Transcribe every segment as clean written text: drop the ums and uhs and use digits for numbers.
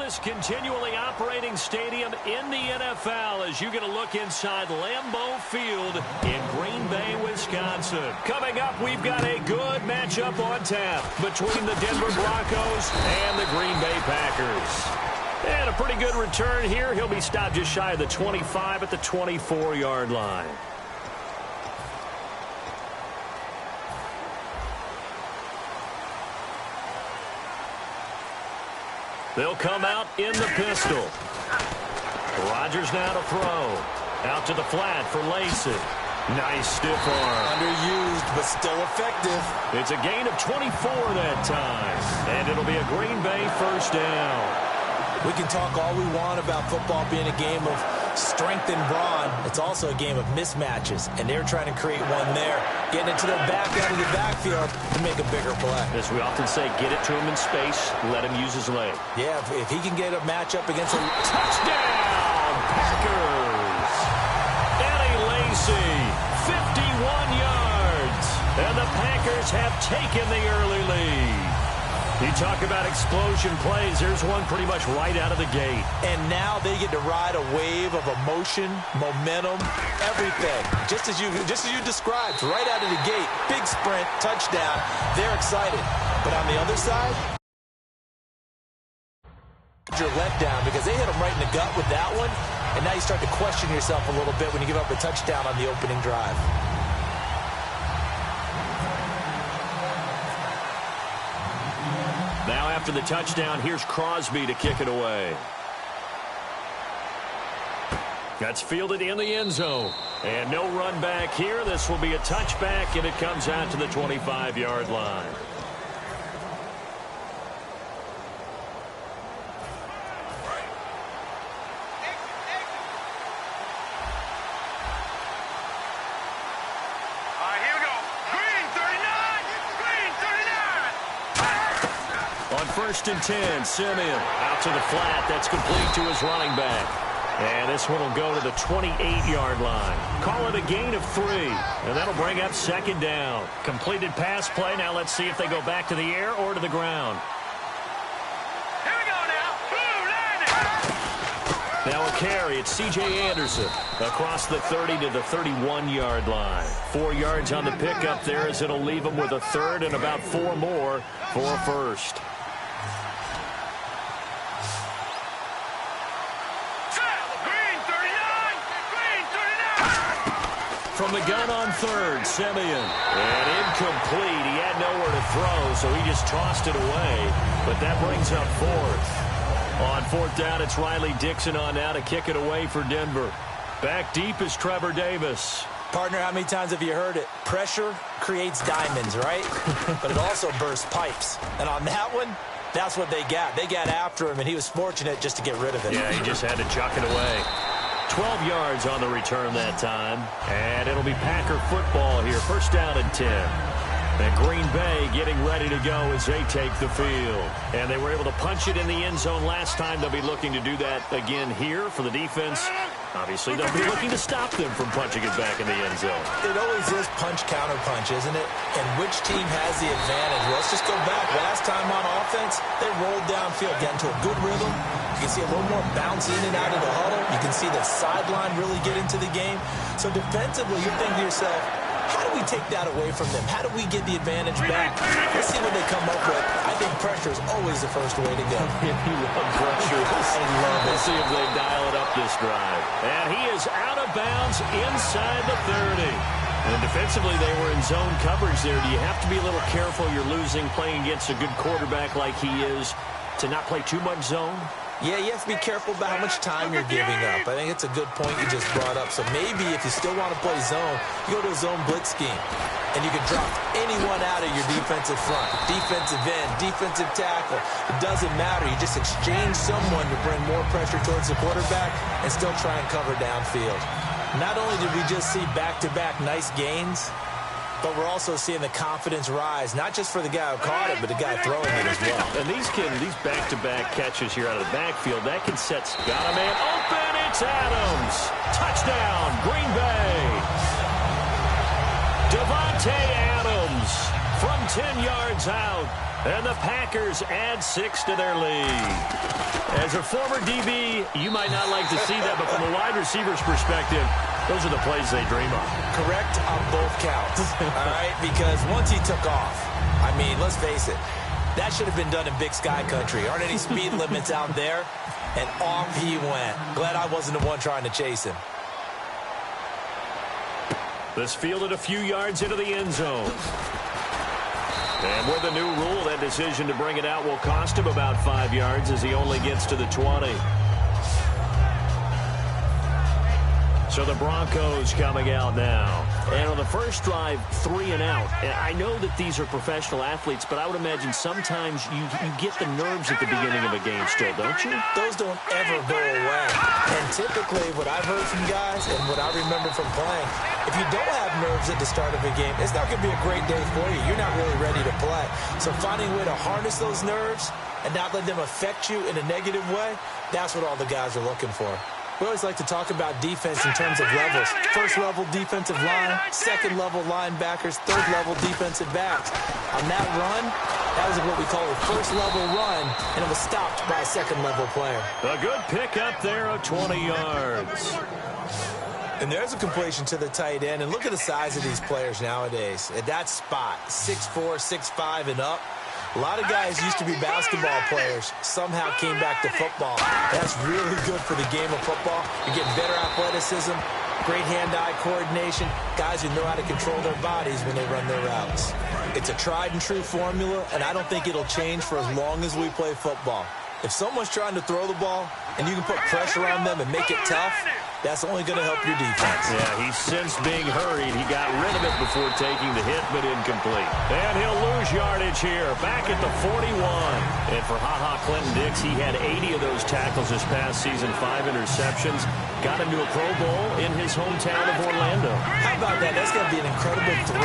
oldest continually operating stadium in the NFL as you get a look inside Lambeau Field in Green Bay, Wisconsin. Coming up, we've got a good matchup on tap between the Denver Broncos and the Green Bay Packers. And a pretty good return here. He'll be stopped just shy of the 25 at the 24-yard line. They'll come out in the pistol. Rodgers now to throw. Out to the flat for Lacey. Nice stiff arm. Underused, but still effective. It's a gain of 24 that time. And it'll be a Green Bay first down. We can talk all we want about football being a game of strength and brawn. It's also a game of mismatches, and they're trying to create one there, getting it to their back out of the backfield to make a bigger play. As we often say, get it to him in space, let him use his leg. Yeah, if he can get a matchup against a touchdown, Packers. Eddie Lacy, 51 yards, and the Packers have taken the early lead. You talk about explosion plays. There's one pretty much right out of the gate. And now they get to ride a wave of emotion, momentum, everything. Just as you described, right out of the gate. Big sprint, touchdown. They're excited. But on the other side, you're let down because they hit them right in the gut with that one. And now you start to question yourself a little bit when you give up a touchdown on the opening drive. Now after the touchdown, here's Crosby to kick it away. That's fielded in the end zone. And no run back here. This will be a touchback, and it comes out to the 25-yard line. First and 10, Simeon out to the flat. That's complete to his running back. And this one will go to the 28-yard line. Call it a gain of 3, and that'll bring up second down. Completed pass play. Now let's see if they go back to the air or to the ground. Here we go now. Now a carry. It's C.J. Anderson across the 30 to the 31-yard line. 4 yards on the pickup there as it'll leave him with a third and about 4 more for a first. From the gun on third, Simeon. And incomplete. He had nowhere to throw, so he just tossed it away. But that brings up fourth. On fourth down, it's Riley Dixon on now to kick it away for Denver. Back deep is Trevor Davis. Partner, how many times have you heard it? Pressure creates diamonds, right? But it also bursts pipes. And on that one, that's what they got. They got after him, and he was fortunate just to get rid of it. Yeah, he just had to chuck it away. 12 yards on the return that time. And it'll be Packer football here. First down and 10. And Green Bay getting ready to go as they take the field. And they were able to punch it in the end zone last time. They'll be looking to do that again here for the defense. Obviously, they'll be looking to stop them from punching it back in the end zone. It always is punch-counter-punch, isn't it? And which team has the advantage? Well, let's just go back. Last time on offense, they rolled downfield, got into a good rhythm. You can see a little more bounce in and out of the huddle. You can see the sideline really get into the game. So defensively, you're thinking to yourself, how do we take that away from them? How do we get the advantage back? Let's see what they come up with. I think pressure is always the first way to go. You love pressure. I love it. Let's see if they dial it up this drive. And he is out of bounds inside the 30. And defensively, they were in zone coverage there. Do you have to be a little careful? You're losing playing against a good quarterback like he is to not play too much zone? Yeah, you have to be careful about how much time you're giving up. I think it's a good point you just brought up. So maybe if you still want to play zone, you go to a zone blitz scheme. And you can drop anyone out of your defensive front. Defensive end, defensive tackle. It doesn't matter. You just exchange someone to bring more pressure towards the quarterback and still try and cover downfield. Not only did we just see back-to-back nice gains, but we're also seeing the confidence rise, not just for the guy who caught it, but the guy throwing it as well. And these back-to-back catches here out of the backfield, that can set, got a man open, it's Adams. Touchdown, Green Bay. Devontae Adams from 10 yards out. And the Packers add 6 to their lead. As a former DB, you might not like to see that, but from a wide receiver's perspective, those are the plays they dream of. Correct on both counts, all right? Because once he took off, I mean, let's face it, that should have been done in Big Sky Country. Aren't any speed limits out there? And off he went. Glad I wasn't the one trying to chase him. This fielded a few yards into the end zone. And with the new rule, that decision to bring it out will cost him about 5 yards as he only gets to the 20. So the Broncos coming out now. And on the first drive, 3 and out. And I know that these are professional athletes, but I would imagine sometimes you get the nerves at the beginning of a game still, don't you? Those don't ever go away. And typically what I've heard from guys and what I remember from playing, if you don't have nerves at the start of a game, it's not going to be a great day for you. You're not really ready to play. So finding a way to harness those nerves and not let them affect you in a negative way, that's what all the guys are looking for. We always like to talk about defense in terms of levels. First level defensive line, second level linebackers, third level defensive backs. On that run, that was what we call a first level run, and it was stopped by a second level player. A good pick up there of 20 yards. And there's a completion to the tight end. And look at the size of these players nowadays. At that spot, 6'4", 6'5", and up. A lot of guys used to be basketball players, somehow came back to football. That's really good for the game of football. You're getting better athleticism, great hand-eye coordination, guys who know how to control their bodies when they run their routes. It's a tried-and-true formula, and I don't think it'll change for as long as we play football. If someone's trying to throw the ball and you can put pressure on them and make it tough, that's only going to help your defense. Yeah, he sensed being hurried. He got rid of it before taking the hit, but incomplete. And he'll lose yardage here, back at the 41. And for Clinton-Dix, he had 80 of those tackles this past season, 5 interceptions. Got him to a Pro Bowl in his hometown of Orlando. How about that? That's going to be an incredible thrill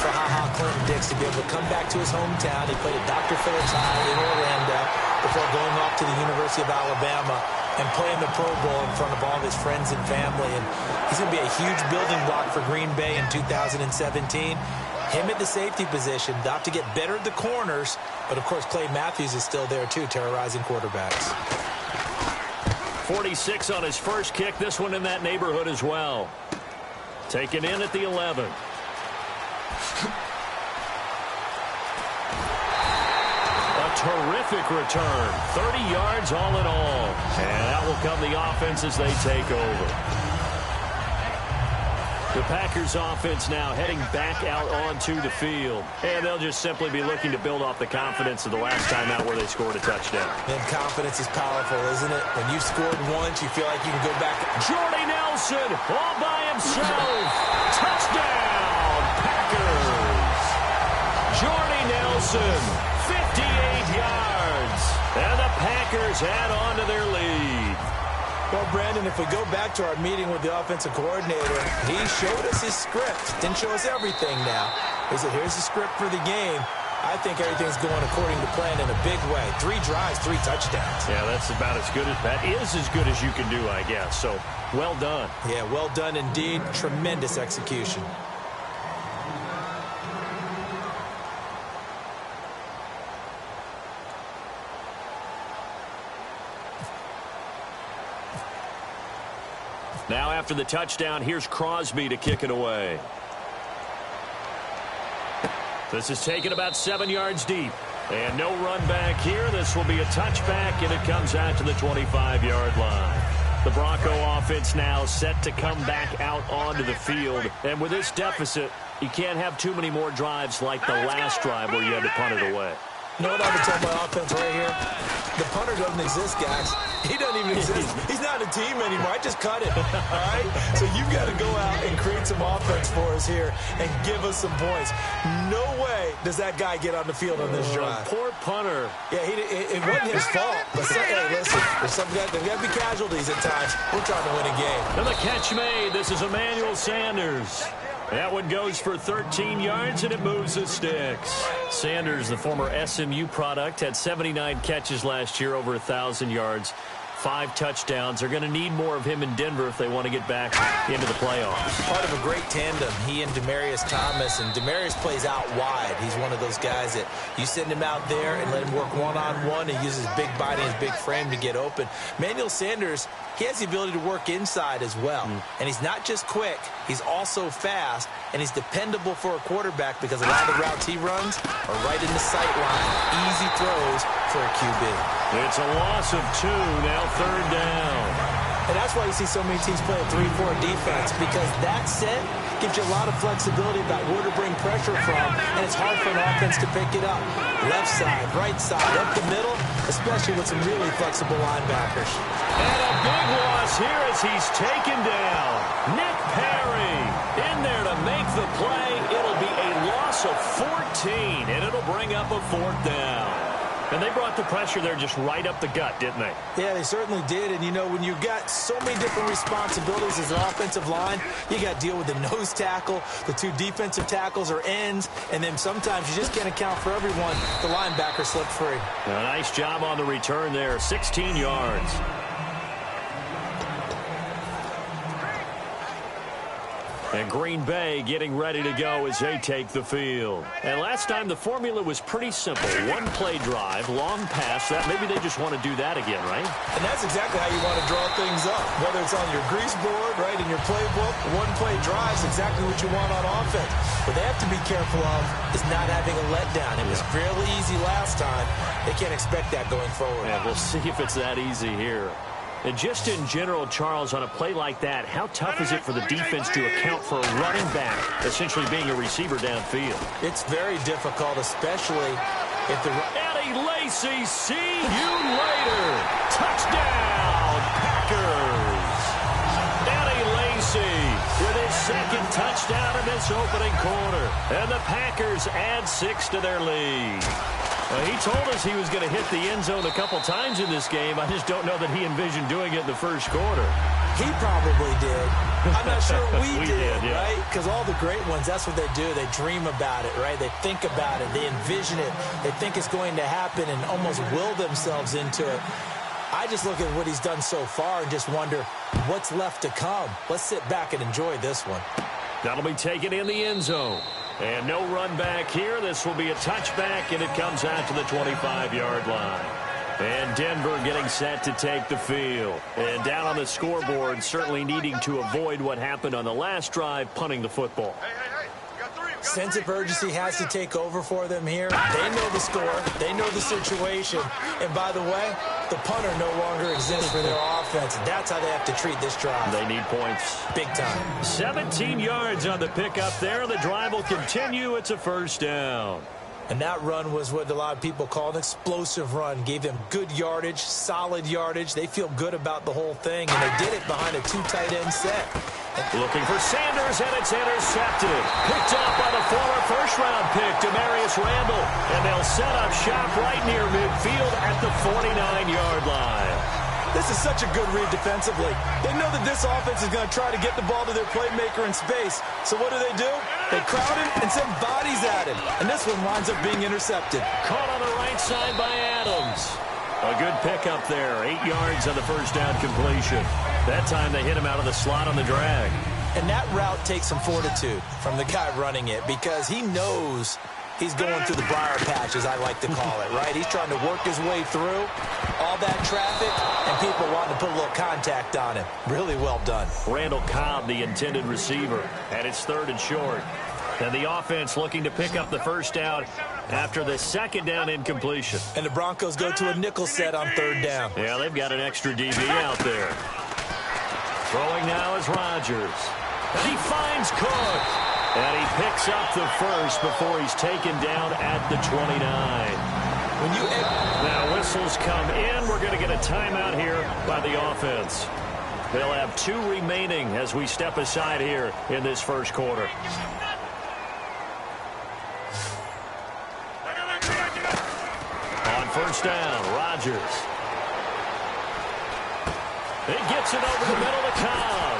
for Clinton-Dix to be able to come back to his hometown. He played at Dr. Phillips High in Orlando before going off to the University of Alabama and playing the Pro Bowl in front of all of his friends and family. And he's going to be a huge building block for Green Bay in 2017. Him at the safety position, not to get better at the corners, but of course Clay Matthews is still there too, terrorizing quarterbacks. 46 on his first kick, this one in that neighborhood as well. Taken in at the 11. Terrific return. 30 yards all in all. And that will come the offense as they take over. The Packers offense now heading back out onto the field. And they'll just simply be looking to build off the confidence of the last time out where they scored a touchdown. And confidence is powerful, isn't it? When you've scored once, you feel like you can go back. Jordy Nelson all by himself. Touchdown, Packers. Jordy Nelson. 58 yards, and the Packers add on to their lead. Well, Brandon, if we go back to our meeting with the offensive coordinator, he showed us his script. Didn't show us everything now. He said, here's the script for the game. I think everything's going according to plan in a big way. 3 drives, 3 touchdowns. Yeah, that's about as good as that is as good as you can do, I guess. So, well done. Yeah, well done indeed. Tremendous execution. Now after the touchdown, here's Crosby to kick it away. This is taken about 7 yards deep. And no run back here. This will be a touchback, and it comes out to the 25-yard line. The Bronco offense now set to come back out onto the field. And with this deficit, you can't have too many more drives like the last drive where you had to punt it away. You know what I would tell my offense right here? The punter doesn't exist, guys. He doesn't even exist. He's not a team anymore. I just cut it, all right? So you've got to go out and create some offense for us here and give us some points. No way does that guy get on the field on this drive. Poor punter. Yeah, it wasn't his fault. But hey, listen, there's got to be casualties at times. We're trying to win a game. And the catch made. This is Emmanuel Sanders. That one goes for 13 yards, and it moves the sticks. Sanders, the former SMU product, had 79 catches last year, over 1,000 yards. 5 touchdowns. They're going to need more of him in Denver if they want to get back into the playoffs. Part of a great tandem, he and Demaryius Thomas. And Demaryius plays out wide. He's one of those guys that you send him out there and let him work one-on-one. He uses his big body and his big frame to get open. Emmanuel Sanders, he has the ability to work inside as well. And he's not just quick, he's also fast, and he's dependable for a quarterback because a lot of the routes he runs are right in the sight line. Easy throws for a QB. It's a loss of 2, now 3rd down. And that's why you see so many teams play a 3-4 defense, because that set gives you a lot of flexibility about where to bring pressure from, and it's hard for an offense to pick it up. Left side, right side, up the middle, especially with some really flexible linebackers. And a big loss here as he's taken down. Nick Perry in there to make the play. It'll be a loss of 14, and it'll bring up a 4th down. And they brought the pressure there just right up the gut, didn't they? Yeah, they certainly did. And, you know, when you've got so many different responsibilities as an offensive line, you got to deal with the nose tackle, the 2 defensive tackles or ends, and then sometimes you just can't account for everyone. The linebacker slipped free. A nice job on the return there, 16 yards. And Green Bay getting ready to go as they take the field. And last time the formula was pretty simple. 1-play drive, long pass. That maybe they just want to do that again, right? And that's exactly how you want to draw things up. Whether it's on your grease board, right, in your playbook, 1-play drive is exactly what you want on offense. What they have to be careful of is not having a letdown. It was fairly easy last time. They can't expect that going forward. Yeah, we'll see if it's that easy here. And just in general, Charles, on a play like that, how tough is it for the defense to account for a running back essentially being a receiver downfield? It's very difficult, especially if the... Eddie Lacy, see you later. Touchdown, Packers. Eddie Lacy with his 2nd touchdown in this opening quarter. And the Packers add 6 to their lead. He told us he was going to hit the end zone a couple times in this game. I just don't know that he envisioned doing it in the first quarter. He probably did. I'm not sure we did, yeah. right? Because all the great ones, that's what they do. They dream about it, right? They think about it. They envision it. They think it's going to happen and almost will themselves into it. I just look at what he's done so far and just wonder what's left to come. Let's sit back and enjoy this one. That'll be taken in the end zone. And no run back here. This will be a touchback, and it comes out to the 25-yard line. And Denver getting set to take the field. And down on the scoreboard, certainly needing to avoid what happened on the last drive, punting the football. Sense of urgency has to take over for them here. They know the score. They know the situation. And by the way, the punter no longer exists for their offense. That's how they have to treat this drive. They need points. Big time. 17 yards on the pickup there. The drive will continue. It's a 1st down. And that run was what a lot of people call an explosive run. Gave them good yardage, solid yardage. They feel good about the whole thing, and they did it behind a 2 tight end set. Looking for Sanders, and it's intercepted. Picked off by the former first-round pick, Demarius Randall. And they'll set up shop right near midfield at the 49-yard line. This is such a good read defensively. They know that this offense is going to try to get the ball to their playmaker in space. So what do? They crowd him and send bodies at him. And this one winds up being intercepted. Caught on the right side by Adams. A good pickup there. 8 yards on the first down completion. That time they hit him out of the slot on the drag. And that route takes some fortitude from the guy running it, because he knows he's going through the briar patch, as I like to call it, right? He's trying to work his way through all that traffic and people wanting to put a little contact on him. Really well done. Randall Cobb, the intended receiver, and it's 3rd and short. And the offense looking to pick up the first down after the 2nd down incompletion. And the Broncos go to a nickel set on 3rd down. Yeah, they've got an extra DB out there. Throwing now is Rodgers. And he finds Cook. And he picks up the first before he's taken down at the 29. Now whistles come in. We're going to get a timeout here by the offense. They'll have 2 remaining as we step aside here in this first quarter. On first down, Rodgers. He gets it over the middle to Cobb.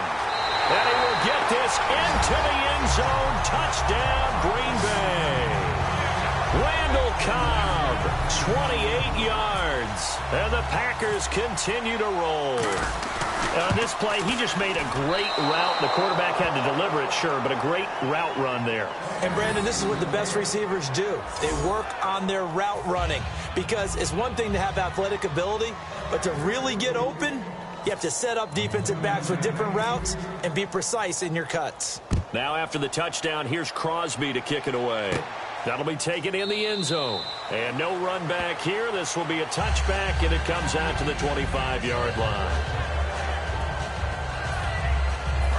And he will get this into the end zone. Touchdown, Green Bay. Randall Cobb, 28 yards. And the Packers continue to roll. On this play, he just made a great route. The quarterback had to deliver it, sure, but a great route run there. And, Brandon, this is what the best receivers do. They work on their route running because it's one thing to have athletic ability, but to really get open, you have to set up defensive backs with different routes and be precise in your cuts. Now after the touchdown, here's Crosby to kick it away. That'll be taken in the end zone. And no run back here. This will be a touchback, and it comes out to the 25-yard line.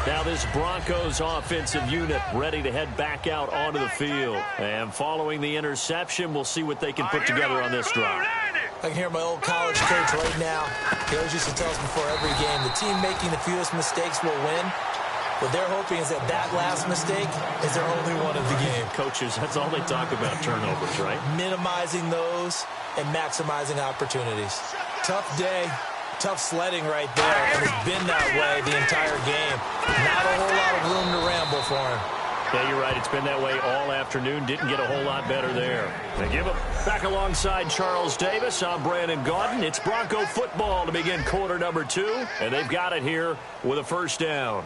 Now this Broncos offensive unit ready to head back out onto the field. And following the interception, we'll see what they can put together on this drive. I can hear my old college coach right now. He always used to tell us before every game, the team making the fewest mistakes will win. What they're hoping is that that last mistake is their only one of the game. Coaches, that's all they talk about, turnovers, right? Minimizing those and maximizing opportunities. Tough day. Tough sledding right there, and it's been that way the entire game. Not a whole lot of room to ramble for him. Yeah, you're right. It's been that way all afternoon. Didn't get a whole lot better there. They give it back alongside Charles Davis. I'm Brandon Gaudin. It's Bronco football to begin quarter number 2, and they've got it here with a first down.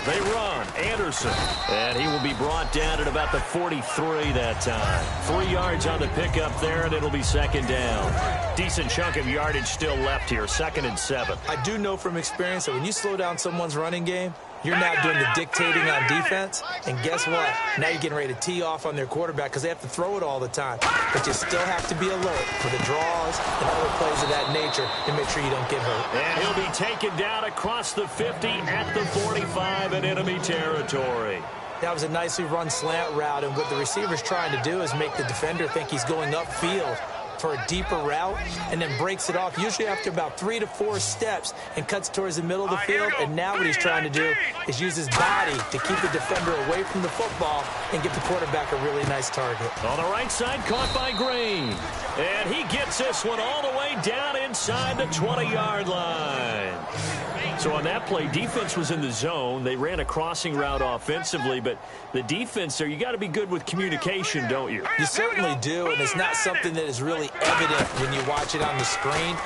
They run. Anderson. And he will be brought down at about the 43 that time. 3 yards on the pickup there, and it'll be second down. Decent chunk of yardage still left here. 2nd and 7. I do know from experience that when you slow down someone's running game, you're now doing the dictating on defense. And guess what? Now you're getting ready to tee off on their quarterback because they have to throw it all the time. But you still have to be alert for the draws and other plays of that nature to make sure you don't get hurt. And he'll be taken down across the 50 at the 45 in enemy territory. That was a nicely run slant route, and what the receiver's trying to do is make the defender think he's going upfield for a deeper route and then breaks it off usually after about 3 to 4 steps and cuts towards the middle of the field. And now what he's trying to do is use his body to keep the defender away from the football and give the quarterback a really nice target. On the right side, caught by Green. And he gets this one all the way down inside the 20-yard line. So on that play, defense was in the zone. They ran a crossing route offensively, but the defense there, you got to be good with communication, don't you? You certainly do, and it's not something that is really evident when you watch it on the screen.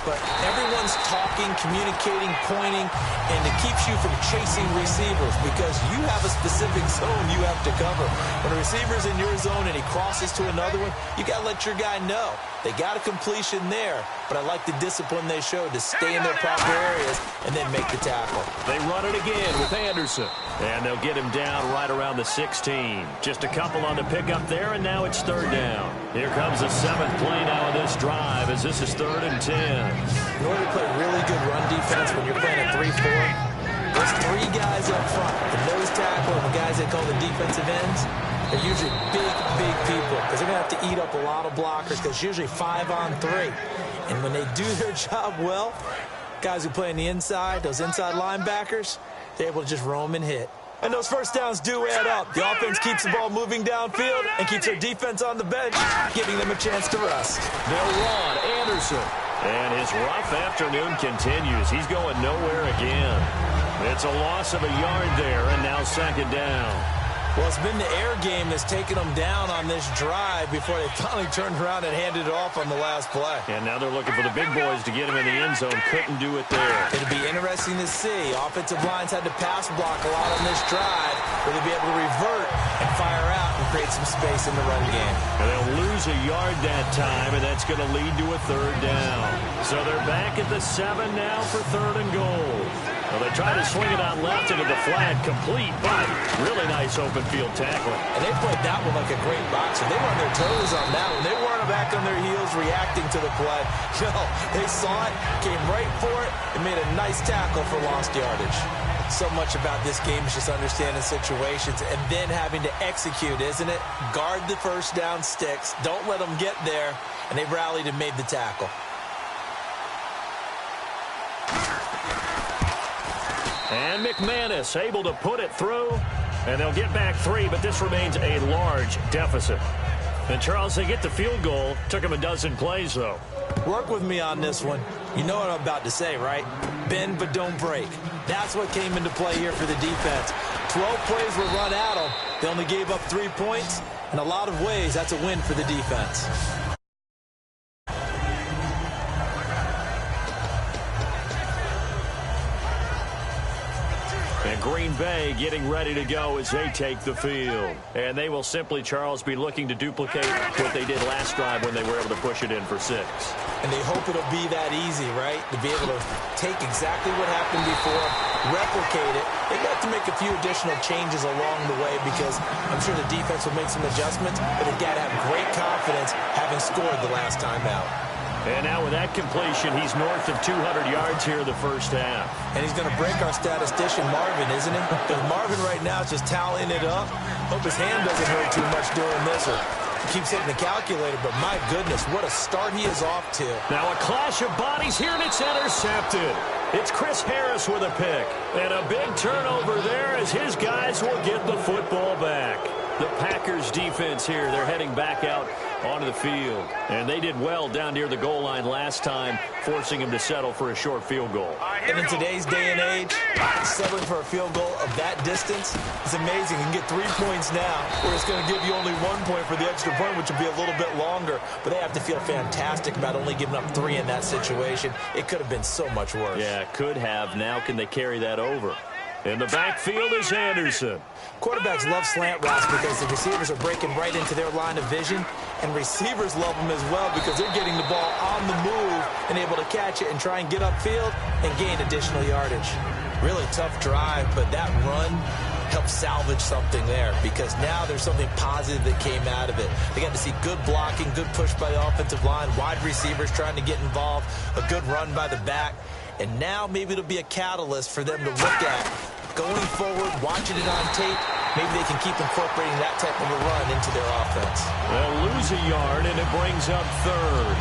But everyone's talking, communicating, pointing, and it keeps you from chasing receivers because you have a specific zone you have to cover. When a receiver's in your zone and he crosses to another one, you got to let your guy know. They got a completion there, but I like the discipline they showed to stay in their proper areas and then make the tackle. They run it again with Anderson, and they'll get him down right around the 16. Just a couple on the pickup there, and now it's 3rd down. Here comes the 7th play now of this drive as this is 3rd and 10. In order to play really good run defense when you're playing a 3-4, there's 3 guys up front. The nose tackle and the guys they call the defensive ends, they're usually big people because they're going to have to eat up a lot of blockers because it's usually 5 on 3. And when they do their job well, guys who play on the inside, those inside linebackers, they're able to just roam and hit. And those first downs do add up. The offense keeps the ball moving downfield and keeps their defense on the bench, giving them a chance to rest. They'll run Anderson. And his rough afternoon continues. He's going nowhere again. It's a loss of a yard there, and now 2nd down. Well, it's been the air game that's taken them down on this drive before they finally turned around and handed it off on the last play. And now they're looking for the big boys to get him in the end zone. Couldn't do it there. It'll be interesting to see. Offensive lines had to pass block a lot on this drive where they'll be able to revert and fire out and create some space in the run game. And they'll lose a yard that time, and that's going to lead to a 3rd down. So they're back at the 7 now for 3rd and goal. Well, they try to swing it on left into the flat, complete, but really nice open field tackling. And they played that one like a great boxer. They were on their toes on that one. They weren't back on their heels reacting to the play. No, they saw it, came right for it, and made a nice tackle for lost yardage. So much about this game is just understanding situations and then having to execute, isn't it? Guard the first down sticks. Don't let them get there. And they rallied and made the tackle. And McManus able to put it through. And they'll get back 3, but this remains a large deficit. And, Charles, they get the field goal. Took them a dozen plays, though. Work with me on this one. You know what I'm about to say, right? Bend but don't break. That's what came into play here for the defense. 12 plays were run at them. They only gave up 3 points. In a lot of ways, that's a win for the defense. And Green Bay getting ready to go as they take the field. And they will simply, Charles, be looking to duplicate what they did last drive when they were able to push it in for 6. And they hope it'll be that easy, right? To be able to take exactly what happened before, replicate it. They got to make a few additional changes along the way because I'm sure the defense will make some adjustments, but they got to have great confidence having scored the last time out. And now with that completion, he's north of 200 yards here in the first half. And he's going to break our statistician, Marvin, isn't he? Because Marvin right now is just tallying it up. Hope his hand doesn't hurt too much doing this or keeps hitting the calculator. But my goodness, what a start he is off to. Now a clash of bodies here, and it's intercepted. It's Chris Harris with a pick. And a big turnover there as his guys will get the football back. The Packers defense here, they're heading back out onto the field. And they did well down near the goal line last time, forcing him to settle for a short field goal. And in today's day and age, settling for a field goal of that distance is amazing. You can get 3 points now, where it's going to give you only 1 point for the extra point, which will be a little bit longer. But they have to feel fantastic about only giving up 3 in that situation. It could have been so much worse. Yeah, could have. Now can they carry that over? In the backfield is Anderson. Quarterbacks love slant routes because the receivers are breaking right into their line of vision, and receivers love them as well because they're getting the ball on the move and able to catch it and try and get upfield and gain additional yardage. Really tough drive, but that run helped salvage something there because now there's something positive that came out of it. They got to see good blocking, good push by the offensive line, wide receivers trying to get involved, a good run by the back, and now maybe it'll be a catalyst for them to look at going forward, watching it on tape. Maybe they can keep incorporating that type of a run into their offense. They'll lose a yard, and it brings up 3rd.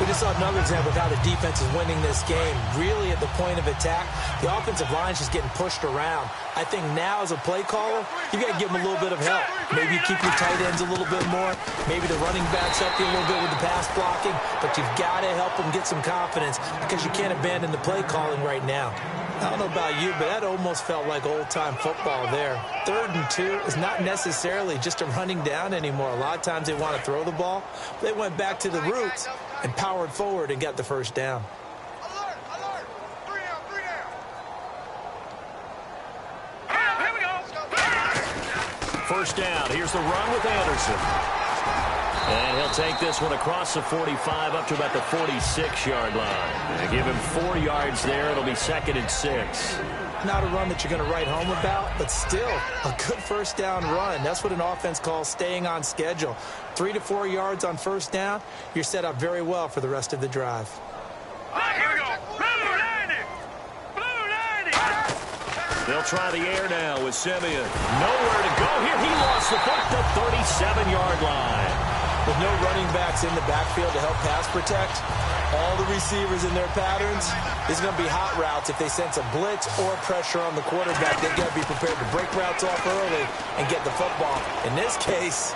We just saw another example of how the defense is winning this game. Really at the point of attack, the offensive line is just getting pushed around. I think now as a play caller, you got to give them a little bit of help. Maybe you keep your tight ends a little bit more. Maybe the running backs help you a little bit with the pass blocking. But you've got to help them get some confidence because you can't abandon the play calling right now. I don't know about you, but that almost felt like old-time football there. 3rd and 2 is not necessarily just a running down anymore. A lot of times they want to throw the ball. They went back to the roots and powered forward and got the first down. Alert, alert. 3 down, 3 down. Here we go. First down. Here's the run with Anderson. And he'll take this one across the 45 up to about the 46-yard line. They give him 4 yards there. It'll be 2nd and 6. Not a run that you're going to write home about, but still a good first down run. That's what an offense calls staying on schedule. 3 to 4 yards on first down, you're set up very well for the rest of the drive. All right, here we go. Blue 90. Blue 90. They'll try the air now with Simeon. Nowhere to go here. He lost the foot to 37-yard line. With no running backs in the backfield to help pass protect, all the receivers in their patterns, it's going to be hot routes if they sense a blitz or pressure on the quarterback. They've got to be prepared to break routes off early and get the football. In this case,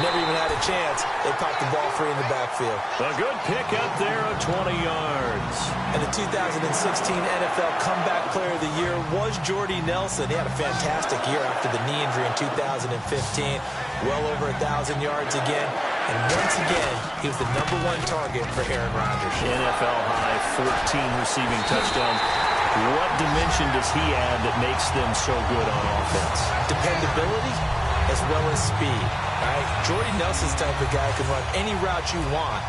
never even had a chance. They popped the ball free in the backfield. A good pick up there of 20 yards. And the 2016 NFL Comeback Player of the Year was Jordy Nelson. He had a fantastic year after the knee injury in 2015. Well over 1,000 yards again. And once again, he was the #1 target for Aaron Rodgers. NFL high, 14 receiving touchdowns. What dimension does he add that makes them so good on offense? Dependability as well as speed. Right? Jordy Nelson's type of guy can run any route you want,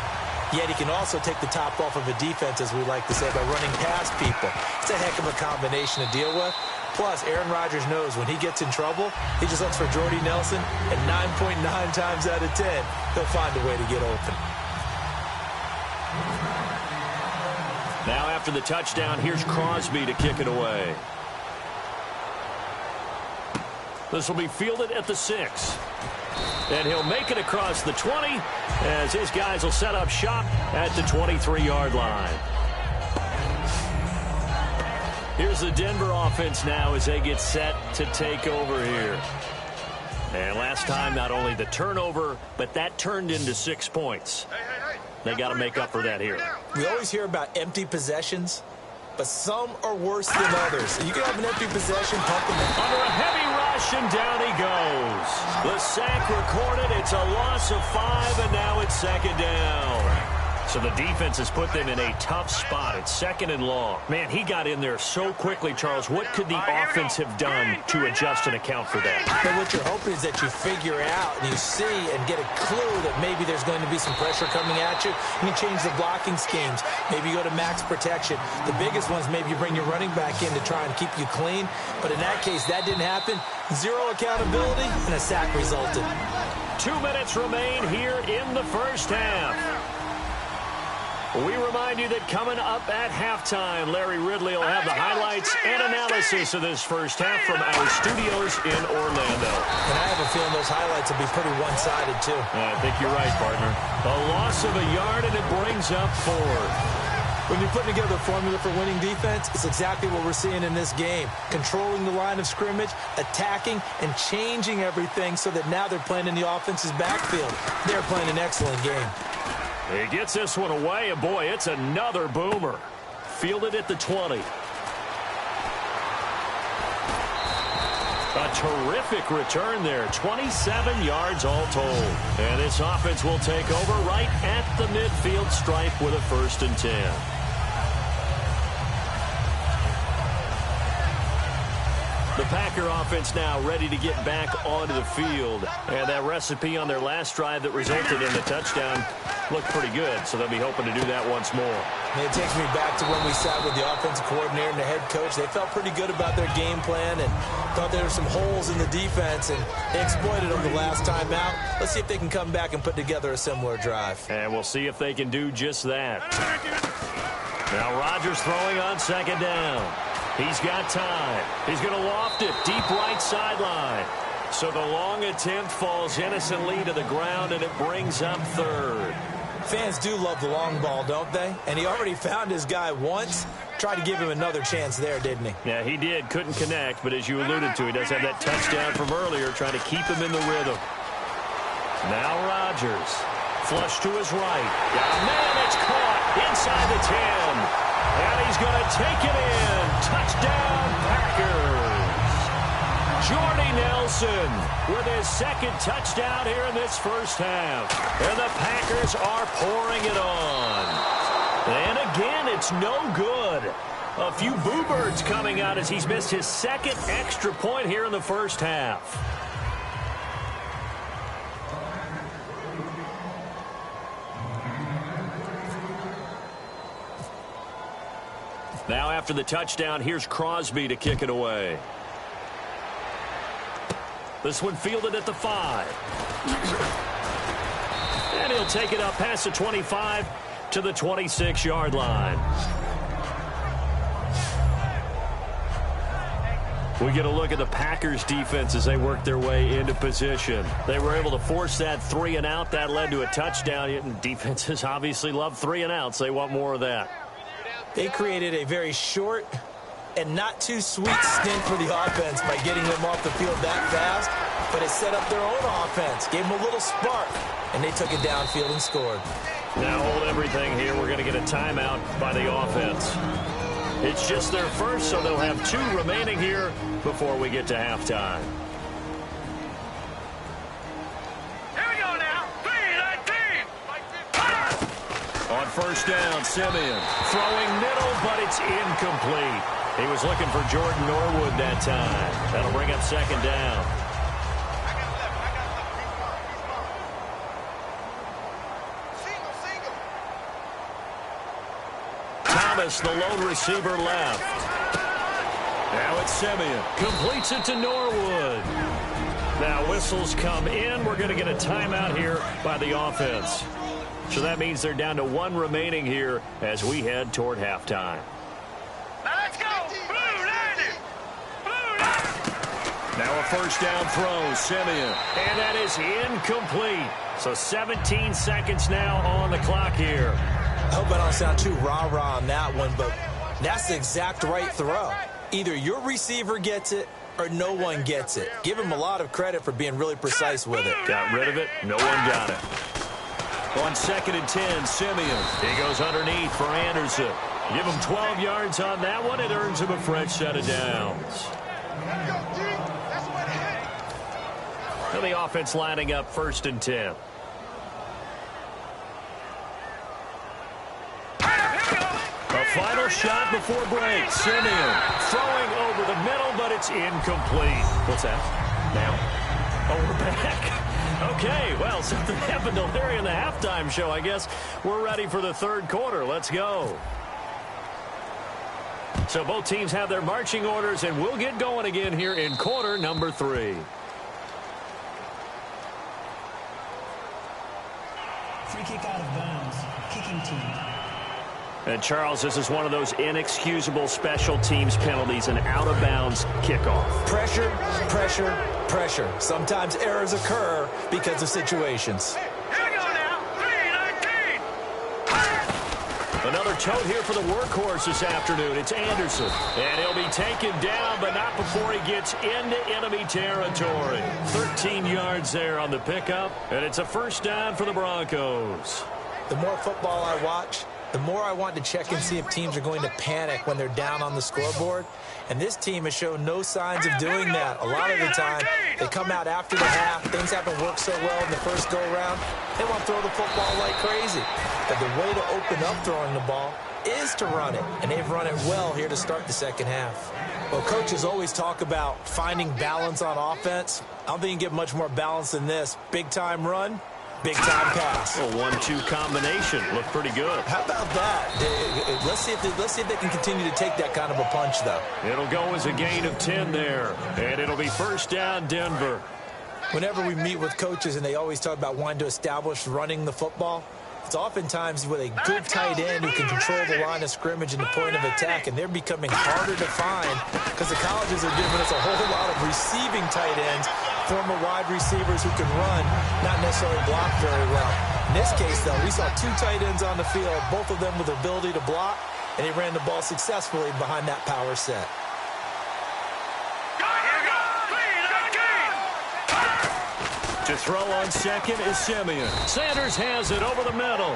yet he can also take the top off of a defense, as we like to say, by running past people. It's a heck of a combination to deal with. Plus, Aaron Rodgers knows when he gets in trouble, he just looks for Jordy Nelson, and 9.9 times out of 10, he'll find a way to get open. Now after the touchdown, here's Crosby to kick it away. This will be fielded at the 6. And he'll make it across the 20 as his guys will set up shop at the 23-yard line. Here's the Denver offense now as they get set to take over here. And last time, not only the turnover, but that turned into 6 points. They got to make up for that here. We always hear about empty possessions. but some are worse than others. You can have an empty possession, pump them in. Under a heavy rush, and down he goes. The sack recorded. It's a loss of 5, and now it's second down. So the defense has put them in a tough spot. It's second and long. Man, he got in there so quickly, Charles. What could the offense have done to adjust and account for that? But what you're hoping is that you figure out and you see and get a clue that maybe there's going to be some pressure coming at you. And you change the blocking schemes. Maybe you go to max protection. The biggest ones, maybe you bring your running back in to try and keep you clean. But in that case, that didn't happen. Zero accountability, and a sack resulted. 2 minutes remain here in the first half. We remind you that coming up at halftime, Larry Ridley will have the highlights and analysis of this first half from our studios in Orlando. And I have a feeling those highlights will be pretty one-sided, too. I think you're right, partner. A loss of a yard, and it brings up 4. When you're putting together a formula for winning defense, it's exactly what we're seeing in this game. Controlling the line of scrimmage, attacking, and changing everything so that now they're playing in the offense's backfield. They're playing an excellent game. He gets this one away, and boy, it's another boomer. Fielded at the 20. A terrific return there. 27 yards all told. And this offense will take over right at the midfield stripe with a 1st and 10. The Packer offense now ready to get back onto the field. And that recipe on their last drive that resulted in the touchdown looked pretty good, so they'll be hoping to do that once more. It takes me back to when we sat with the offensive coordinator and the head coach. They felt pretty good about their game plan and thought there were some holes in the defense, and they exploited them the last time out. Let's see if they can come back and put together a similar drive. And we'll see if they can do just that. Now Rodgers throwing on second down. He's got time. He's going to loft it deep right sideline. So the long attempt falls innocently to the ground, and it brings up 3rd. Fans do love the long ball, don't they? And he already found his guy once. Tried to give him another chance there, didn't he? Yeah, he did. Couldn't connect, but as you alluded to, he does have that touchdown from earlier, trying to keep him in the rhythm. Now Rodgers. Flush to his right. Got a man, it's caught inside the 10. And he's going to take it in. Touchdown, Packers. Jordy Nelson with his 2nd touchdown here in this first half. And the Packers are pouring it on. And again, it's no good. A few boo birds coming out as he's missed his 2nd extra point here in the first half. Now after the touchdown, here's Crosby to kick it away. This one fielded at the 5. And he'll take it up past the 25 to the 26-yard line. We get a look at the Packers defense as they work their way into position. They were able to force that 3 and out. That led to a touchdown. And defenses obviously love 3 and outs. They want more of that. They created a very short and not too sweet stint for the offense by getting them off the field that fast, but it set up their own offense, gave them a little spark, and they took it downfield and scored. Now hold everything here. We're going to get a timeout by the offense. It's just their first, so they'll have 2 remaining here before we get to halftime. On first down, Simeon throwing middle, but it's incomplete. He was looking for Jordan Norwood that time. That'll bring up second down. Thomas, the lone receiver, left. Now it's Simeon. Completes it to Norwood. Now whistles come in. We're going to get a timeout here by the offense. So that means they're down to 1 remaining here as we head toward halftime. Let's go! Blue 90! Blue 90! Now a first down throw, Simeon. And that is incomplete. So 17 seconds now on the clock here. I hope I don't sound too rah-rah on that one, but that's the exact right throw. Either your receiver gets it or no one gets it. Give him a lot of credit for being really precise with it. Got rid of it. No one got it. On 2nd and 10, Simeon. He goes underneath for Anderson. Give him 12 yards on that one. It earns him a fresh set of downs. And the offense lining up 1st and 10. A final shot before break. Simeon throwing over the middle, but it's incomplete. What's that? Now? Oh, we're back. Okay, well, something happened to Larry in the halftime show, I guess. We're ready for the 3rd quarter. Let's go. So both teams have their marching orders, and we'll get going again here in quarter number 3. Free kick out of bounds. Kicking team. And, Charles, this is one of those inexcusable special teams penalties, an out-of-bounds kickoff. Pressure, pressure, pressure. Sometimes errors occur because of situations. Here we go now. 3:19. Another tote here for the workhorse this afternoon. It's Anderson. And he'll be taken down, but not before he gets into enemy territory. 13 yards there on the pickup, and it's a 1st down for the Broncos. The more football I watch, the more I want to check and see if teams are going to panic when they're down on the scoreboard. And this team has shown no signs of doing that. A lot of the time, they come out after the half. Things haven't worked so well in the first go-around. They want to throw the football like crazy. But the way to open up throwing the ball is to run it. And they've run it well here to start the second half. Well, coaches always talk about finding balance on offense. I don't think you can get much more balance than this. Big-time run. Big-time pass. A 1-2 combination. Looked pretty good. How about that? Let's see if they can continue to take that kind of a punch, though. It'll go as a gain of 10 there. And it'll be 1st down, Denver. Whenever we meet with coaches and they always talk about wanting to establish running the football, it's oftentimes with a good tight end who can control the line of scrimmage and the point of attack, and they're becoming harder to find because the colleges are giving us a whole lot of receiving tight ends, former wide receivers who can run, not necessarily block very well. In this case, though, we saw 2 tight ends on the field, both of them with the ability to block, and he ran the ball successfully behind that power set. To throw on second is Simeon. Sanders has it over the middle.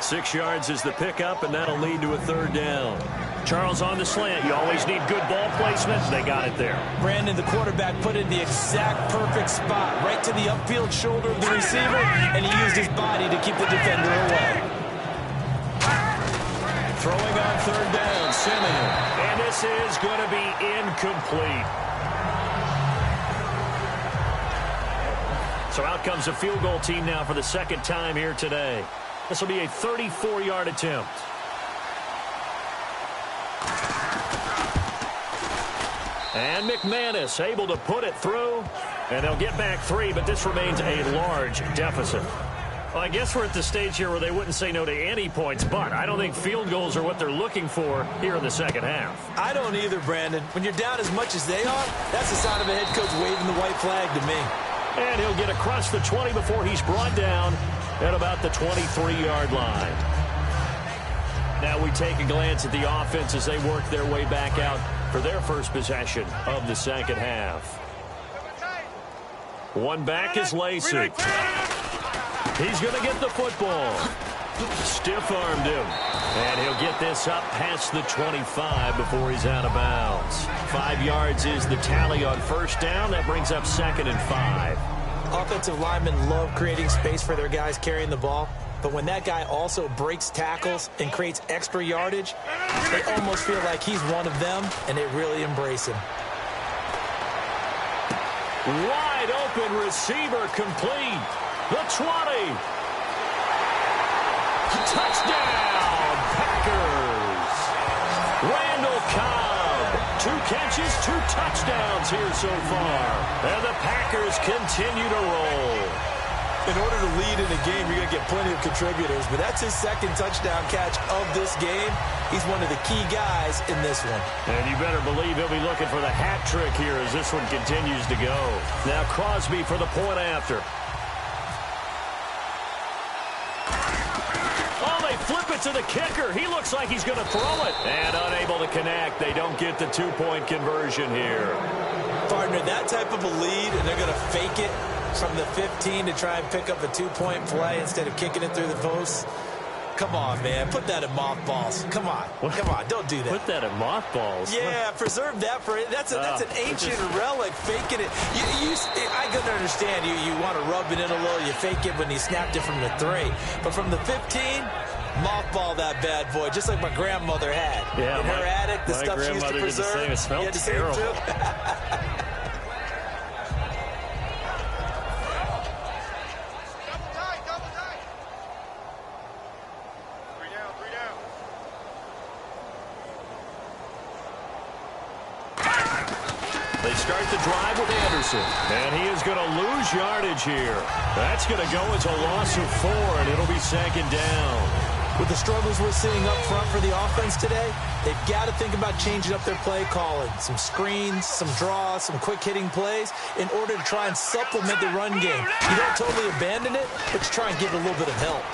6 yards is the pickup, and that'll lead to a 3rd down. Charles, on the slant, you always need good ball placement. They got it there. Brandon, the quarterback, put it in the exact perfect spot, right to the upfield shoulder of the receiver, and he used his body to keep the defender away. Throwing on 3rd down, Simeon. And this is going to be incomplete. So out comes a field goal team now for the 2nd time here today. This will be a 34-yard attempt. And McManus able to put it through. And they'll get back 3, but this remains a large deficit. Well, I guess we're at the stage here where they wouldn't say no to any points, but I don't think field goals are what they're looking for here in the second half. I don't either, Brandon. When you're down as much as they are, that's the sign of a head coach waving the white flag to me. And he'll get across the 20 before he's brought down at about the 23-yard line. Now we take a glance at the offense as they work their way back out for their first possession of the second half. One back is Lacey. He's going to get the football. Stiff-armed him. And he'll get this up past the 25 before he's out of bounds. 5 yards is the tally on 1st down. That brings up 2nd and 5. Offensive linemen love creating space for their guys carrying the ball. But when that guy also breaks tackles and creates extra yardage, they almost feel like he's one of them, and they really embrace him. Wide open receiver complete. The 20. Touchdown, Packers. Randall Cobb. 2 catches, 2 touchdowns here so far. And the Packers continue to roll. In order to lead in a game, you're going to get plenty of contributors, but that's his 2nd touchdown catch of this game. He's one of the key guys in this one. And you better believe he'll be looking for the hat trick here as this one continues to go. Now Crosby for the point after. Oh, they flip it to the kicker. He looks like he's going to throw it. And unable to connect. They don't get the 2-point conversion here. Partner, that type of a lead, and they're going to fake it from the 15 to try and pick up a 2-point play instead of kicking it through the post. Come on, man. Put that in mothballs. Come on. Come on. Don't do that. Put that in mothballs? Yeah, preserve that for it. That's an ancient relic, faking it. I couldn't understand. You want to rub it in a little. You fake it when you snapped it from the 3. But from the 15, mothball that bad boy, just like my grandmother had. Yeah, in her attic, the stuff she used to preserve. Did the same. It smelled terrible. They start the drive with Anderson, and he is going to lose yardage here. That's going to go as a loss of 4, and it'll be 2nd down. With the struggles we're seeing up front for the offense today, they've got to think about changing up their play calling. Some screens, some draws, some quick-hitting plays in order to try and supplement the run game. You don't totally abandon it, but you try and give it a little bit of help.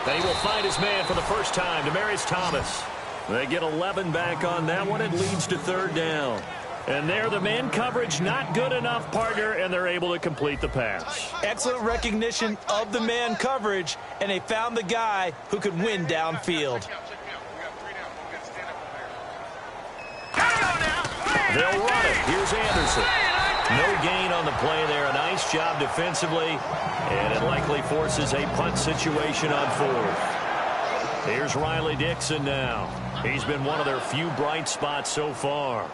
And he will find his man for the first time, Demaryius Thomas. They get 11 back on that one. It leads to 3rd down. And there, the man coverage not good enough, partner, and they're able to complete the pass. Excellent recognition of the man coverage, and they found the guy who could win downfield. They'll run it. Here's Anderson. No gain on the play there. A nice job defensively, and it likely forces a punt situation on 4th. Here's Riley Dixon now. He's been one of their few bright spots so far.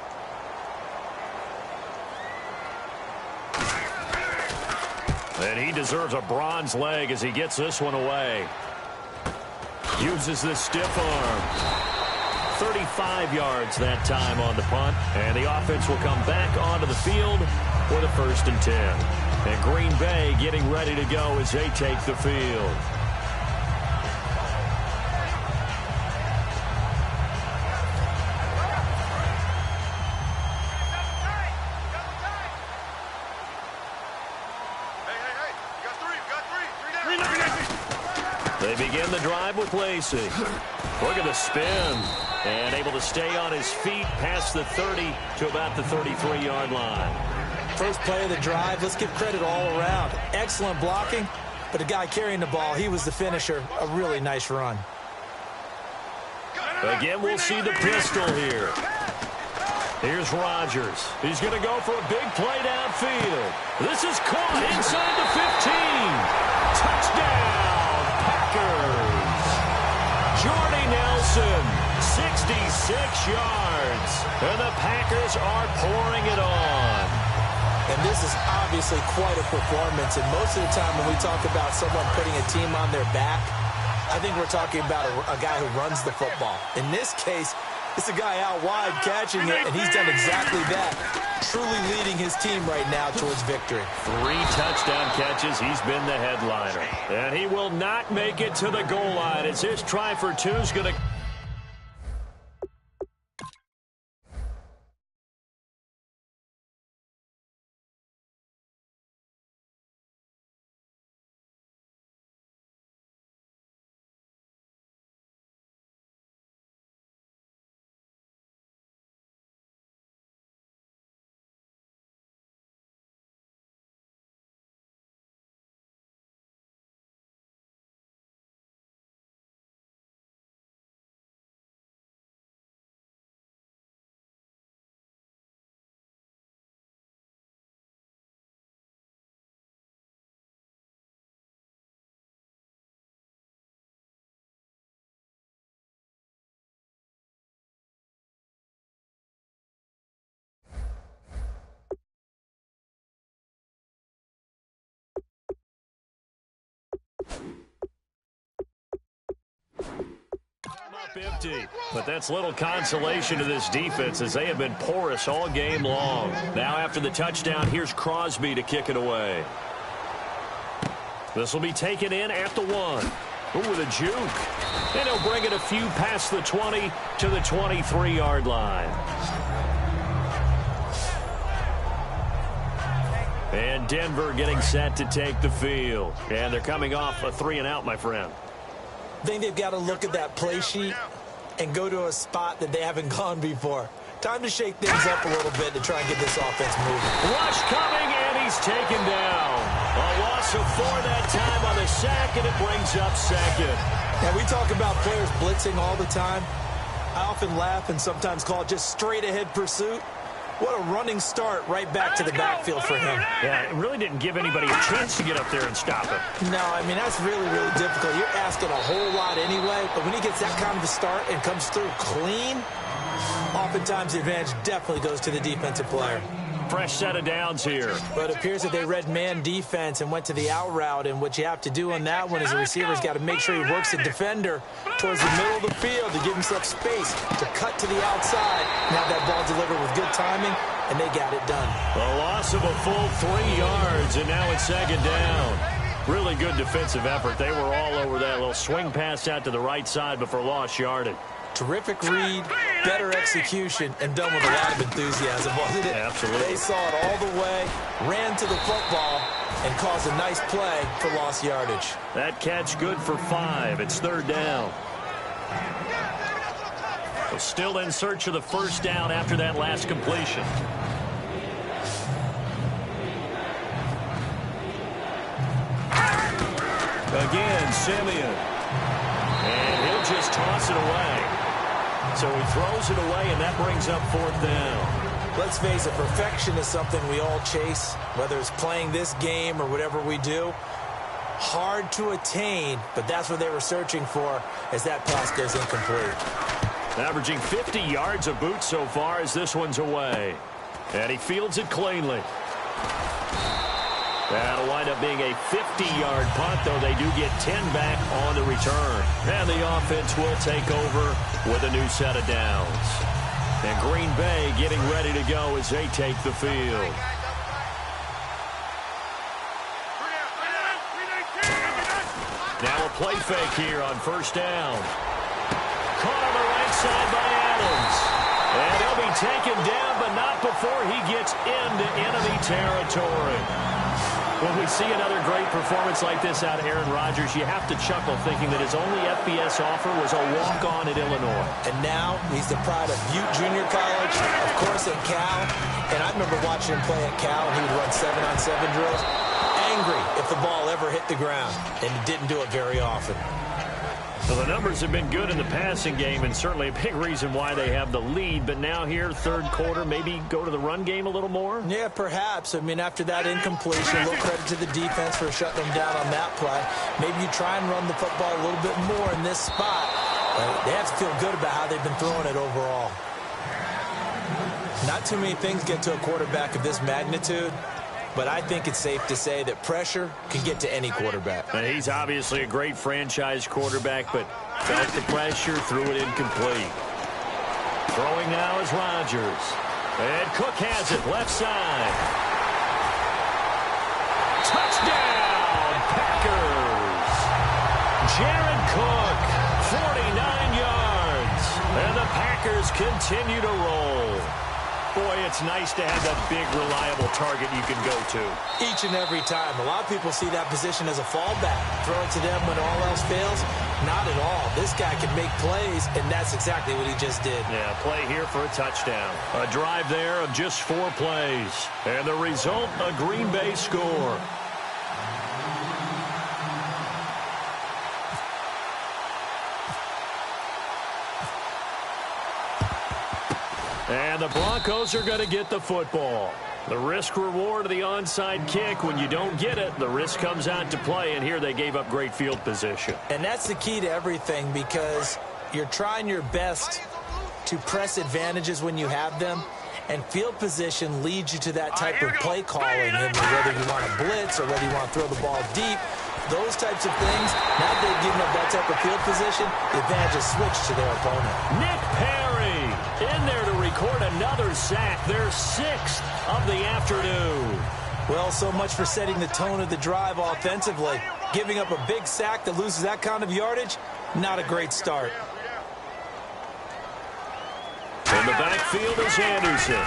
And he deserves a bronze leg as he gets this one away. Uses this stiff arm. 35 yards that time on the punt. And the offense will come back onto the field for the 1st and 10. And Green Bay getting ready to go as they take the field. They begin the drive with Lacey. Look at the spin. And able to stay on his feet past the 30 to about the 33-yard line. First play of the drive, let's give credit all around. Excellent blocking, but the guy carrying the ball, he was the finisher. A really nice run. Again, we'll see the pistol here. Here's Rodgers. He's going to go for a big play downfield. This is caught inside the 15. Touchdown, Packers. Jordy Nelson, 66 yards. And the Packers are pouring it on. And this is obviously quite a performance. And most of the time when we talk about someone putting a team on their back, I think we're talking about a guy who runs the football. In this case, it's a guy out wide catching it, and he's done exactly that, truly leading his team right now towards victory. 3 touchdown catches. He's been the headliner. And he will not make it to the goal line as his try for 2 is going to... empty, but that's little consolation to this defense as they have been porous all game long. Now after the touchdown, here's Crosby to kick it away. This will be taken in at the 1. Ooh, with a juke. And he'll bring it a few past the 20 to the 23-yard line. And Denver getting set to take the field. And they're coming off a 3-and-out, my friend. I think they've got to look at that play sheet and go to a spot that they haven't gone before. Time to shake things up a little bit to try and get this offense moving. Rush coming, and he's taken down. A loss loss of 4 that time on the sack, and it brings up second. And we talk about players blitzing all the time. I often laugh and sometimes call it just straight-ahead pursuit. What a running start right back to the backfield for him. Yeah, it really didn't give anybody a chance to get up there and stop him. No, I mean, that's really, really difficult. You're asking a whole lot anyway, but when he gets that kind of a start and comes through clean, oftentimes the advantage definitely goes to the defensive player. Fresh set of downs here. But it appears that they read man defense and went to the out route, and what you have to do on that one is the receiver's got to make sure he works the defender towards the middle of the field to give himself space to cut to the outside and have that ball delivered with good timing, and they got it done. A loss of a full 3 yards, and now it's second down. Really good defensive effort. They were all over that little swing pass out to the right side before lost yardage. Terrific read, better execution, and done with a lot of enthusiasm, wasn't it? Absolutely. They saw it all the way, ran to the football, and caused a nice play for lost yardage. That catch good for 5. It's third down. So still in search of the first down after that last completion. Again, Simeon. And he'll just toss it away. So he throws it away, and that brings up fourth down. Let's face it, perfection is something we all chase, whether it's playing this game or whatever we do. Hard to attain, but that's what they were searching for as that pass goes incomplete. Averaging 50 yards a boot so far as this one's away. And he fields it cleanly. That'll wind up being a 50-yard punt, though they do get 10 back on the return. And the offense will take over with a new set of downs. And Green Bay getting ready to go as they take the field. Now a play fake here on first down. Caught on the right side by Adams. And he'll be taken down, but not before he gets into enemy territory. When we see another great performance like this out of Aaron Rodgers, you have to chuckle thinking that his only FBS offer was a walk-on at Illinois. And now he's the pride of Butte Junior College, of course at Cal. And I remember watching him play at Cal, and he would run 7-on-7 drills. Angry if the ball ever hit the ground, and he didn't do it very often. So the numbers have been good in the passing game, and certainly a big reason why they have the lead. But now here, third quarter, maybe go to the run game a little more? Yeah, perhaps. I mean, after that incompletion, a little credit to the defense for shutting them down on that play. Maybe you try and run the football a little bit more in this spot. They have to feel good about how they've been throwing it overall. Not too many things get to a quarterback of this magnitude, but I think it's safe to say that pressure can get to any quarterback. And he's obviously a great franchise quarterback, but felt the pressure, threw it incomplete. Throwing now is Rodgers. And Cook has it, left side. Touchdown, Packers! Jared Cook, 49 yards. And the Packers continue to roll. Boy, it's nice to have that big, reliable target you can go to. Each and every time. A lot of people see that position as a fallback. Throw it to them when all else fails. Not at all. This guy can make plays, and that's exactly what he just did. Yeah, play here for a touchdown. A drive there of just 4 plays. And the result, a Green Bay score. And the Broncos are going to get the football. The risk-reward of the onside kick. When you don't get it, the risk comes out to play, and here they gave up great field position. And that's the key to everything, because you're trying your best to press advantages when you have them, and field position leads you to that type of play calling, and whether you want to blitz or whether you want to throw the ball deep. Those types of things, now that they've given up that type of field position, the advantage is switched to their opponent. Nick Perry in there to record another sack, their 6th of the afternoon. Well, so much for setting the tone of the drive offensively. Giving up a big sack that loses that kind of yardage, not a great start. In the backfield is Anderson.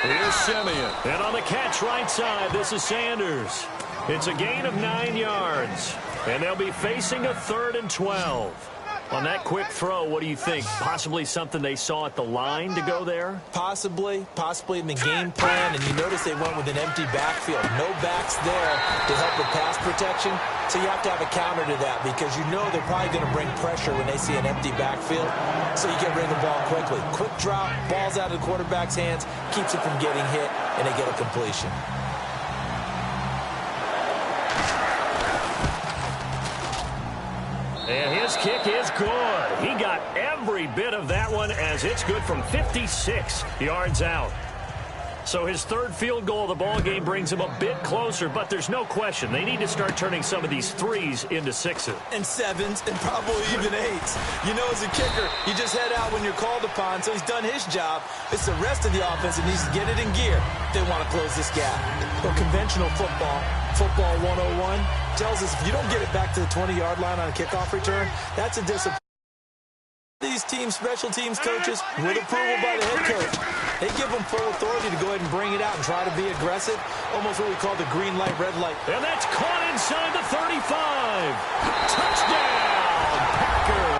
Here's Simeon. And on the catch right side, this is Sanders. It's a gain of 9 yards. And they'll be facing a 3rd and 12. On that quick throw, what do you think? Possibly something they saw at the line to go there? Possibly in the game plan, and you notice they went with an empty backfield. No backs there to help with pass protection, so you have to have a counter to that because you know they're probably going to bring pressure when they see an empty backfield, so you get rid of the ball quickly. Quick drop, ball's out of the quarterback's hands, keeps it from getting hit, and they get a completion. And his kick is good. He got every bit of that one as it's good from 56 yards out. So his third field goal of the ball game brings him a bit closer, but there's no question they need to start turning some of these threes into sixes. And sevens and probably even eights. You know, as a kicker, you just head out when you're called upon, so he's done his job. It's the rest of the offense that needs to get it in gear if they want to close this gap. But conventional football 101, tells us if you don't get it back to the 20-yard line on a kickoff return, that's a disappointment. These teams, special teams coaches, with approval by the head coach, they give them full authority to go ahead and bring it out and try to be aggressive, almost what we call the green light, red light. And that's caught inside the 35. Touchdown, Packers.